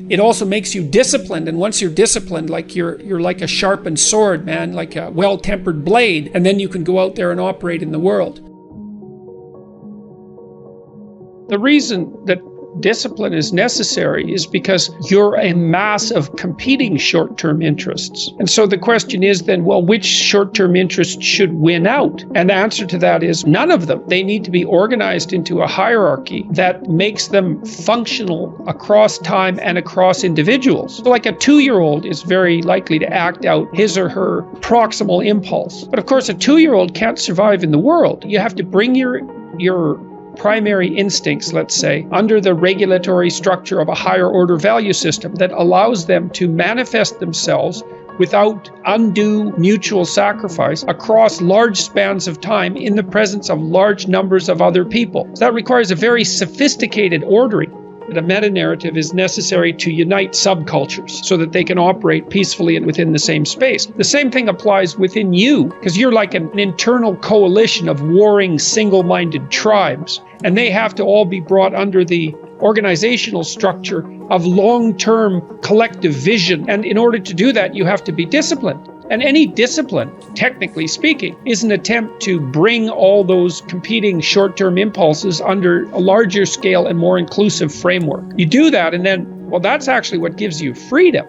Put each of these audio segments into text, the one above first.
It also makes you disciplined, and once you're disciplined, like you're like a sharpened sword, man, like a well-tempered blade, and then you can go out there and operate in the world. The reason that discipline is necessary is because you're a mass of competing short-term interests. And so the question is then, well, which short-term interests should win out? And the answer to that is none of them. They need to be organized into a hierarchy that makes them functional across time and across individuals. So like a 2-year-old is very likely to act out his or her proximal impulse. But of course, a 2-year-old can't survive in the world. You have to bring your primary instincts, let's say, under the regulatory structure of a higher order value system that allows them to manifest themselves without undue mutual sacrifice across large spans of time in the presence of large numbers of other people. So that requires a very sophisticated ordering. But a meta-narrative is necessary to unite subcultures so that they can operate peacefully and within the same space. The same thing applies within you, because you're like an internal coalition of warring, single-minded tribes, and they have to all be brought under the organizational structure of long-term collective vision. And in order to do that, you have to be disciplined. And any discipline, technically speaking, is an attempt to bring all those competing short-term impulses under a larger scale and more inclusive framework. You do that, and then, well, that's actually what gives you freedom.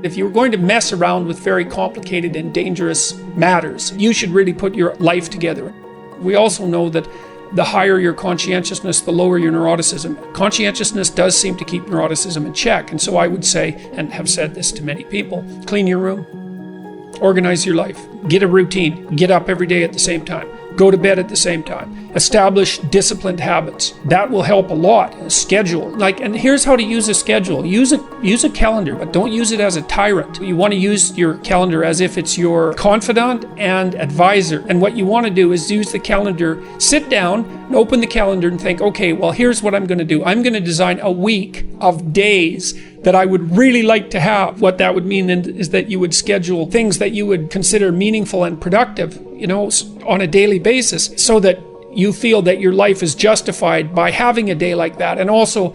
If you're going to mess around with very complicated and dangerous matters, you should really put your life together. We also know that the higher your conscientiousness, the lower your neuroticism. Conscientiousness does seem to keep neuroticism in check. And so I would say, and have said this to many people, clean your room, organize your life, get a routine, get up every day at the same time, go to bed at the same time, establish disciplined habits. That will help a lot. A schedule, and here's how to use a schedule. Use a calendar, but don't use it as a tyrant. You want to use your calendar as if it's your confidant and advisor. And what you want to do is use the calendar, sit down and open the calendar and think, okay, well, here's what I'm going to do. I'm going to design a week of days that I would really like to have. What that would mean is that you would schedule things that you would consider meaningful and productive, on a daily basis, so that you feel that your life is justified by having a day like that, and also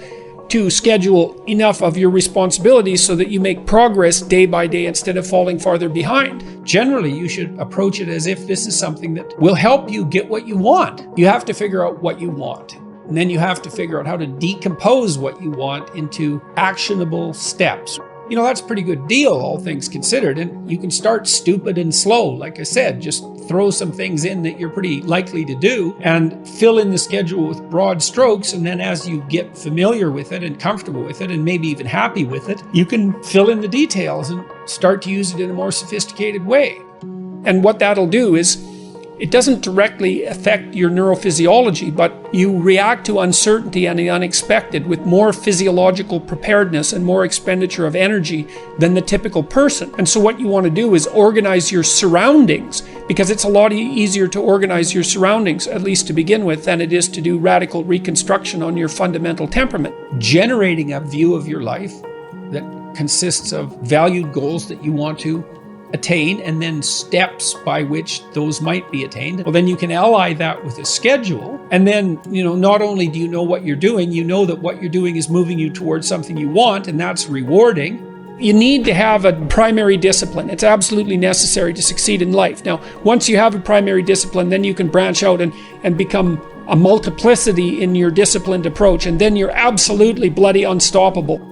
to schedule enough of your responsibilities so that you make progress day by day instead of falling farther behind. Generally, you should approach it as if this is something that will help you get what you want. You have to figure out what you want. And then you have to figure out how to decompose what you want into actionable steps. That's a pretty good deal, all things considered. And you can start stupid and slow. Like I said, just throw some things in that you're pretty likely to do and fill in the schedule with broad strokes. And then as you get familiar with it and comfortable with it and maybe even happy with it, you can fill in the details and start to use it in a more sophisticated way. And what that'll do is, it doesn't directly affect your neurophysiology, but you react to uncertainty and the unexpected with more physiological preparedness and more expenditure of energy than the typical person. And so what you want to do is organize your surroundings, because it's a lot easier to organize your surroundings, at least to begin with, than it is to do radical reconstruction on your fundamental temperament. Generating a view of your life that consists of valued goals that you want to attain, and then steps by which those might be attained. Well, then you can ally that with a schedule. And then, not only do you know what you're doing, you know that what you're doing is moving you towards something you want, and that's rewarding. You need to have a primary discipline. It's absolutely necessary to succeed in life. Now, once you have a primary discipline, then you can branch out and become a multiplicity in your disciplined approach, and then you're absolutely bloody unstoppable.